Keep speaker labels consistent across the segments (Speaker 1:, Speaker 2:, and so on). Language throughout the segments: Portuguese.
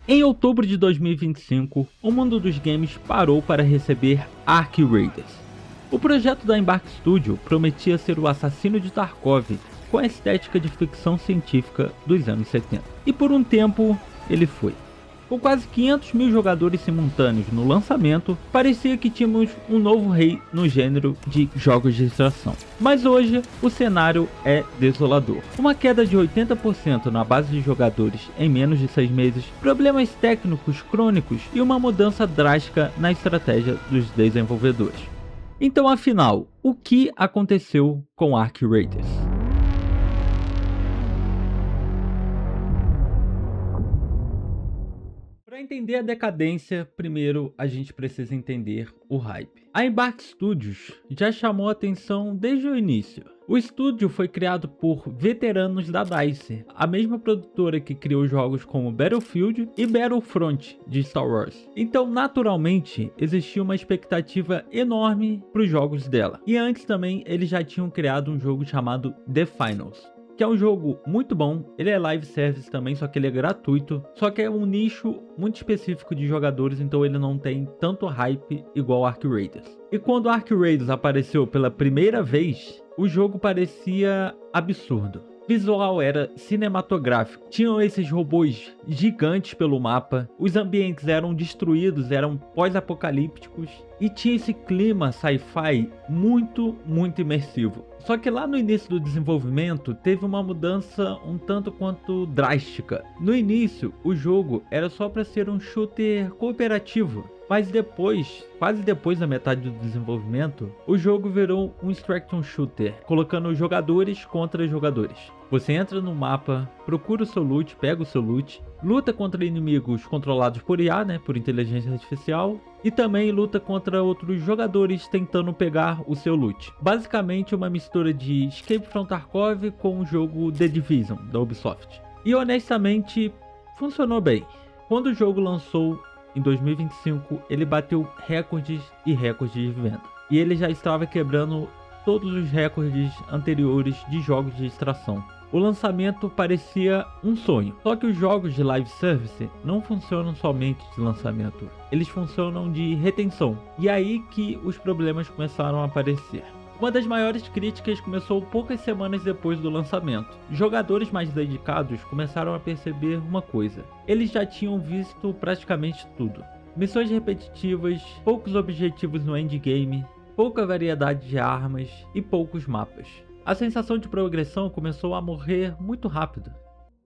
Speaker 1: Em outubro de 2025, o mundo dos games parou para receber Ark Raiders. O projeto da Embark Studio prometia ser o assassino de Tarkov com a estética de ficção científica dos anos 70. E por um tempo, ele foi. Com quase 500 mil jogadores simultâneos no lançamento, parecia que tínhamos um novo rei no gênero de jogos de extração. Mas hoje, o cenário é desolador. Uma queda de 80% na base de jogadores em menos de 6 meses, problemas técnicos crônicos e uma mudança drástica na estratégia dos desenvolvedores. Então, afinal, o que aconteceu com Ark Raiders? Para entender a decadência, primeiro a gente precisa entender o hype. A Embark Studios já chamou atenção desde o início. O estúdio foi criado por veteranos da DICE, a mesma produtora que criou jogos como Battlefield e Battlefront de Star Wars. Então, naturalmente, existia uma expectativa enorme para os jogos dela. E antes também, eles já tinham criado um jogo chamado The Finals, que é um jogo muito bom. Ele é live service também, só que ele é gratuito, só que é um nicho muito específico de jogadores, então ele não tem tanto hype igual Ark Raiders. E quando Ark Raiders apareceu pela primeira vez, o jogo parecia absurdo. O visual era cinematográfico, tinham esses robôs gigantes pelo mapa, os ambientes eram destruídos, eram pós-apocalípticos e tinha esse clima sci-fi muito imersivo. Só que lá no início do desenvolvimento teve uma mudança um tanto quanto drástica. No início, o jogo era só para ser um shooter cooperativo. Mas depois, quase depois da metade do desenvolvimento, o jogo virou um extraction shooter, colocando jogadores contra jogadores. Você entra no mapa, procura o seu loot, pega o seu loot, luta contra inimigos controlados por IA, por inteligência artificial, e também luta contra outros jogadores tentando pegar o seu loot. Basicamente uma mistura de Escape from Tarkov com o jogo The Division, da Ubisoft. E honestamente, funcionou bem. Quando o jogo lançou em 2025, ele bateu recordes e recordes de venda. E ele já estava quebrando todos os recordes anteriores de jogos de extração. O lançamento parecia um sonho. Só que os jogos de live service não funcionam somente de lançamento. Eles funcionam de retenção. E é aí que os problemas começaram a aparecer. Uma das maiores críticas começou poucas semanas depois do lançamento. Jogadores mais dedicados começaram a perceber uma coisa: eles já tinham visto praticamente tudo. Missões repetitivas, poucos objetivos no endgame, pouca variedade de armas e poucos mapas. A sensação de progressão começou a morrer muito rápido.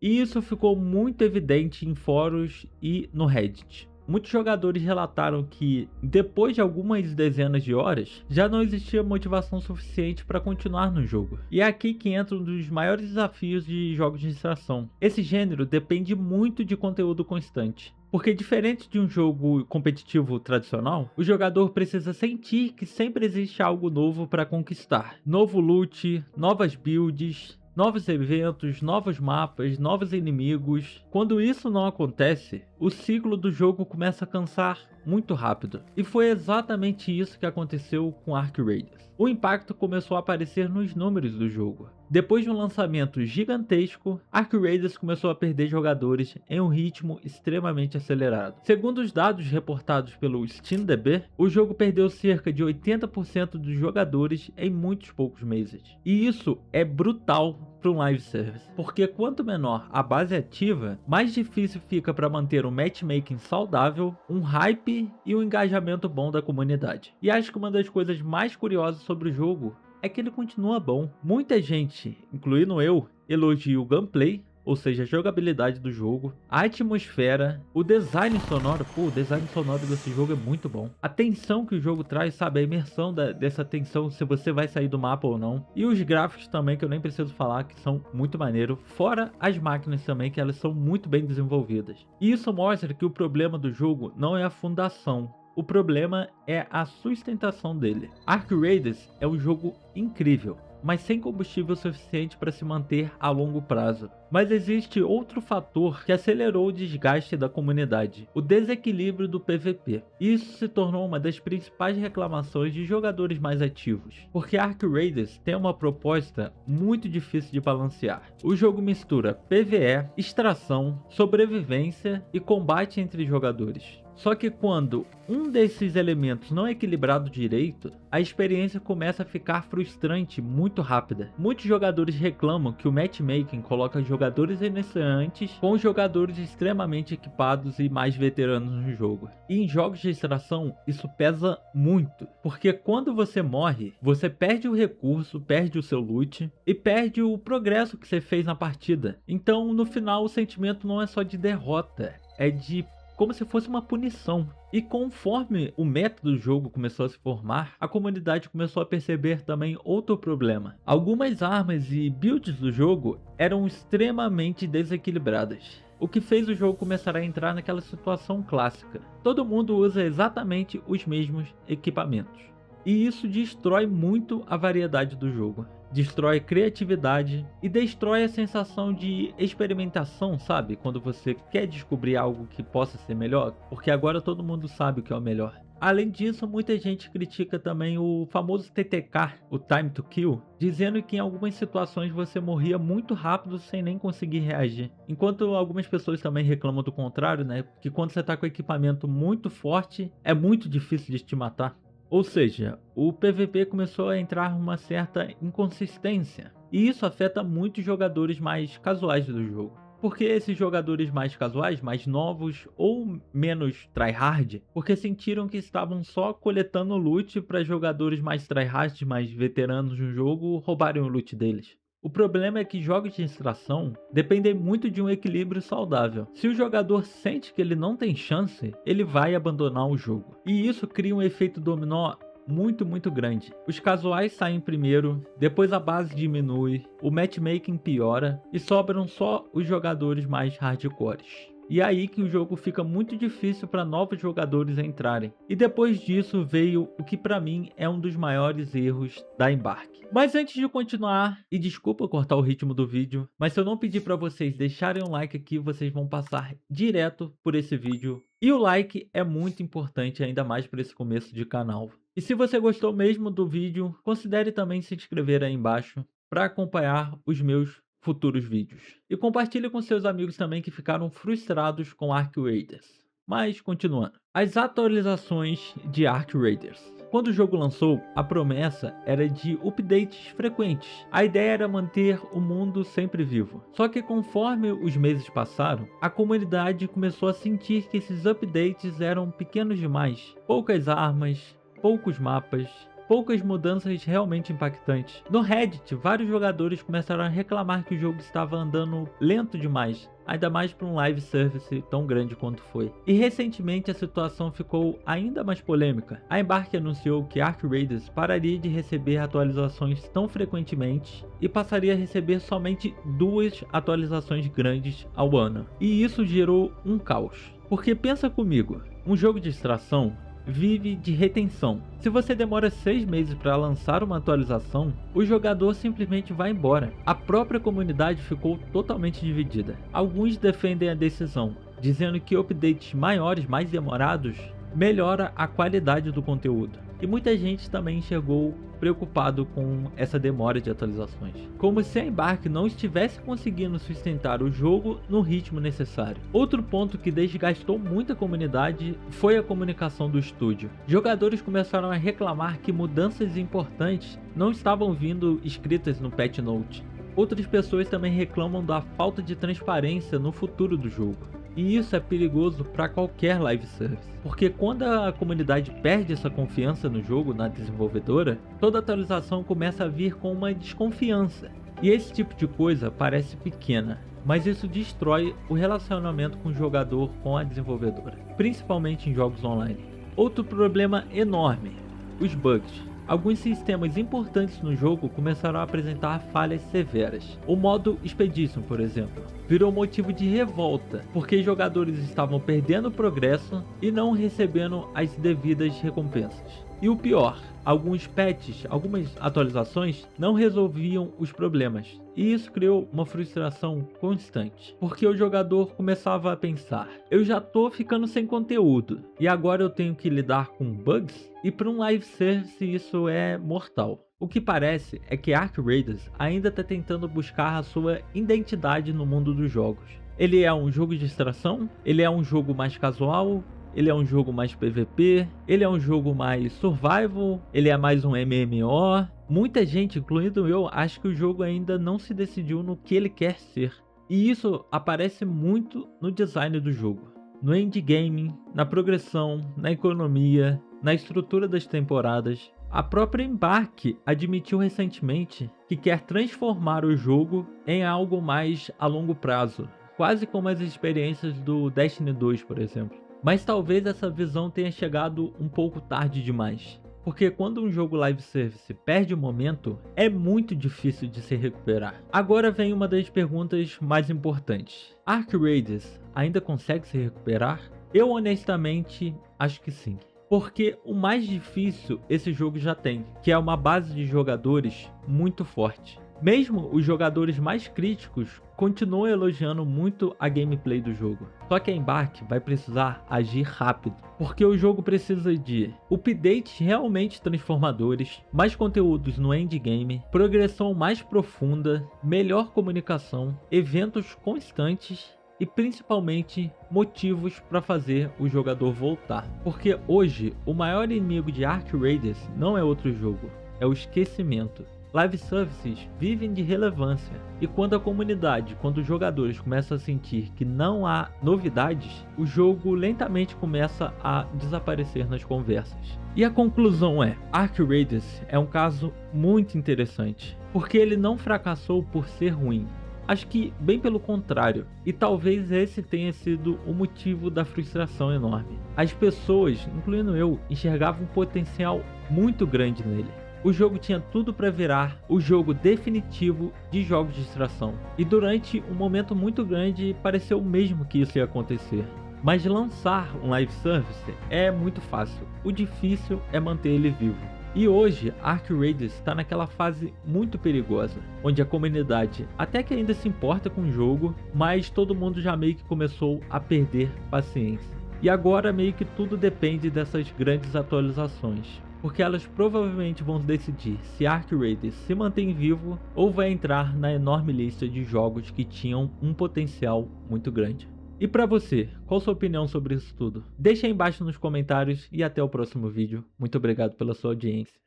Speaker 1: E isso ficou muito evidente em fóruns e no Reddit. Muitos jogadores relataram que, depois de algumas dezenas de horas, já não existia motivação suficiente para continuar no jogo. E é aqui que entra um dos maiores desafios de jogos de extração. Esse gênero depende muito de conteúdo constante. Porque diferente de um jogo competitivo tradicional, o jogador precisa sentir que sempre existe algo novo para conquistar. Novo loot, novas builds, novos eventos, novos mapas, novos inimigos. Quando isso não acontece, o ciclo do jogo começa a cansar muito rápido. E foi exatamente isso que aconteceu com Ark Raiders. O impacto começou a aparecer nos números do jogo. Depois de um lançamento gigantesco, Ark Raiders começou a perder jogadores em um ritmo extremamente acelerado. Segundo os dados reportados pelo SteamDB, o jogo perdeu cerca de 80% dos jogadores em muitos poucos meses. E isso é brutal para um live service, porque quanto menor a base ativa, mais difícil fica para manter um matchmaking saudável, um hype e um engajamento bom da comunidade. E acho que uma das coisas mais curiosas sobre o jogo é que ele continua bom. Muita gente, incluindo eu, elogia o gameplay, ou seja, a jogabilidade do jogo, a atmosfera, o design sonoro. O design sonoro desse jogo é muito bom. A tensão que o jogo traz, sabe? A imersão dessa tensão, se você vai sair do mapa ou não. E os gráficos também, que eu nem preciso falar, que são muito maneiro. Fora as máquinas também, que elas são muito bem desenvolvidas. E isso mostra que o problema do jogo não é a fundação. O problema é a sustentação dele. Ark Raiders é um jogo incrível, mas sem combustível suficiente para se manter a longo prazo. Mas existe outro fator que acelerou o desgaste da comunidade: o desequilíbrio do PVP. Isso se tornou uma das principais reclamações de jogadores mais ativos, porque Ark Raiders tem uma proposta muito difícil de balancear. O jogo mistura PvE, extração, sobrevivência e combate entre jogadores. Só que quando um desses elementos não é equilibrado direito, a experiência começa a ficar frustrante muito rápida. Muitos jogadores reclamam que o matchmaking coloca jogadores iniciantes com jogadores extremamente equipados e mais veteranos no jogo. E em jogos de extração isso pesa muito, porque quando você morre, você perde o recurso, perde o seu loot e perde o progresso que você fez na partida. Então no final o sentimento não é só de derrota, é de como se fosse uma punição. E conforme o método do jogo começou a se formar, a comunidade começou a perceber também outro problema. Algumas armas e builds do jogo eram extremamente desequilibradas, o que fez o jogo começar a entrar naquela situação clássica: todo mundo usa exatamente os mesmos equipamentos. E isso destrói muito a variedade do jogo, destrói criatividade e destrói a sensação de experimentação, sabe? Quando você quer descobrir algo que possa ser melhor, porque agora todo mundo sabe o que é o melhor. Além disso, muita gente critica também o famoso TTK, o Time to Kill, dizendo que em algumas situações você morria muito rápido sem nem conseguir reagir. Enquanto algumas pessoas também reclamam do contrário, né? Que quando você está com equipamento muito forte, é muito difícil de te matar. Ou seja, o PVP começou a entrar uma certa inconsistência, e isso afeta muitos jogadores mais casuais do jogo. Porque esses jogadores mais casuais, mais novos ou menos tryhard, porque sentiram que estavam só coletando loot para jogadores mais tryhard, mais veteranos no jogo, roubarem o loot deles. O problema é que jogos de extração dependem muito de um equilíbrio saudável. Se o jogador sente que ele não tem chance, ele vai abandonar o jogo. E isso cria um efeito dominó muito grande. Os casuais saem primeiro, depois a base diminui, o matchmaking piora e sobram só os jogadores mais hardcores. E é aí que o jogo fica muito difícil para novos jogadores entrarem. E depois disso veio o que para mim é um dos maiores erros da Embark. Mas antes de continuar, e desculpa cortar o ritmo do vídeo, mas se eu não pedir para vocês deixarem um like aqui, vocês vão passar direto por esse vídeo. E o like é muito importante, ainda mais para esse começo de canal. E se você gostou mesmo do vídeo, considere também se inscrever aí embaixo para acompanhar os meus futuros vídeos. E compartilhe com seus amigos também que ficaram frustrados com Ark Raiders. Mas continuando. As atualizações de Ark Raiders. Quando o jogo lançou, a promessa era de updates frequentes. A ideia era manter o mundo sempre vivo. Só que conforme os meses passaram, a comunidade começou a sentir que esses updates eram pequenos demais. Poucas armas, poucos mapas, poucas mudanças realmente impactantes. No Reddit, vários jogadores começaram a reclamar que o jogo estava andando lento demais, ainda mais para um live service tão grande quanto foi. E recentemente a situação ficou ainda mais polêmica. A Embark anunciou que Ark Raiders pararia de receber atualizações tão frequentemente e passaria a receber somente 2 atualizações grandes ao ano. E isso gerou um caos. Porque pensa comigo, um jogo de extração vive de retenção. Se você demora 6 meses para lançar uma atualização, o jogador simplesmente vai embora. A própria comunidade ficou totalmente dividida. Alguns defendem a decisão, dizendo que updates maiores, mais demorados, melhora a qualidade do conteúdo. E muita gente também enxergou preocupado com essa demora de atualizações, como se a Embark não estivesse conseguindo sustentar o jogo no ritmo necessário. Outro ponto que desgastou muito a comunidade foi a comunicação do estúdio. Jogadores começaram a reclamar que mudanças importantes não estavam vindo escritas no patch note. Outras pessoas também reclamam da falta de transparência no futuro do jogo. E isso é perigoso para qualquer live service, porque quando a comunidade perde essa confiança no jogo, na desenvolvedora, toda atualização começa a vir com uma desconfiança. E esse tipo de coisa parece pequena, mas isso destrói o relacionamento com o jogador com a desenvolvedora, principalmente em jogos online. Outro problema enorme: os bugs. Alguns sistemas importantes no jogo começaram a apresentar falhas severas. O modo Expedition, por exemplo, virou motivo de revolta, porque jogadores estavam perdendo progresso e não recebendo as devidas recompensas. E o pior, alguns patches, algumas atualizações não resolviam os problemas. E isso criou uma frustração constante, porque o jogador começava a pensar: eu já tô ficando sem conteúdo e agora eu tenho que lidar com bugs? E para um live service isso é mortal. O que parece é que Arc Raiders ainda está tentando buscar a sua identidade no mundo dos jogos. Ele é um jogo de extração? Ele é um jogo mais casual? Ele é um jogo mais PVP? Ele é um jogo mais survival? Ele é mais um MMO? Muita gente, incluindo eu, acha que o jogo ainda não se decidiu no que ele quer ser. E isso aparece muito no design do jogo. No endgame, na progressão, na economia, na estrutura das temporadas. A própria Embark admitiu recentemente que quer transformar o jogo em algo mais a longo prazo, quase como as experiências do Destiny 2, por exemplo. Mas talvez essa visão tenha chegado um pouco tarde demais, porque quando um jogo live service perde o momento, é muito difícil de se recuperar. Agora vem uma das perguntas mais importantes: Arc Raiders ainda consegue se recuperar? Eu honestamente acho que sim. Porque o mais difícil esse jogo já tem, que é uma base de jogadores muito forte. Mesmo os jogadores mais críticos continuam elogiando muito a gameplay do jogo. Só que a Embark vai precisar agir rápido, porque o jogo precisa de updates realmente transformadores, mais conteúdos no endgame, progressão mais profunda, melhor comunicação, eventos constantes e principalmente motivos para fazer o jogador voltar. Porque hoje o maior inimigo de Arc Raiders não é outro jogo, é o esquecimento. Live services vivem de relevância, e quando a comunidade, quando os jogadores começam a sentir que não há novidades, o jogo lentamente começa a desaparecer nas conversas. E a conclusão é: Arc Raiders é um caso muito interessante, porque ele não fracassou por ser ruim. Acho que bem pelo contrário, e talvez esse tenha sido o motivo da frustração enorme. As pessoas, incluindo eu, enxergavam um potencial muito grande nele. O jogo tinha tudo para virar o jogo definitivo de jogos de extração, e durante um momento muito grande pareceu mesmo que isso ia acontecer. Mas lançar um live service é muito fácil, o difícil é manter ele vivo. E hoje, Arc Raiders está naquela fase muito perigosa, onde a comunidade até que ainda se importa com o jogo, mas todo mundo já meio que começou a perder paciência. E agora meio que tudo depende dessas grandes atualizações, porque elas provavelmente vão decidir se Arc Raiders se mantém vivo ou vai entrar na enorme lista de jogos que tinham um potencial muito grande. E pra você, qual sua opinião sobre isso tudo? Deixa aí embaixo nos comentários e até o próximo vídeo. Muito obrigado pela sua audiência.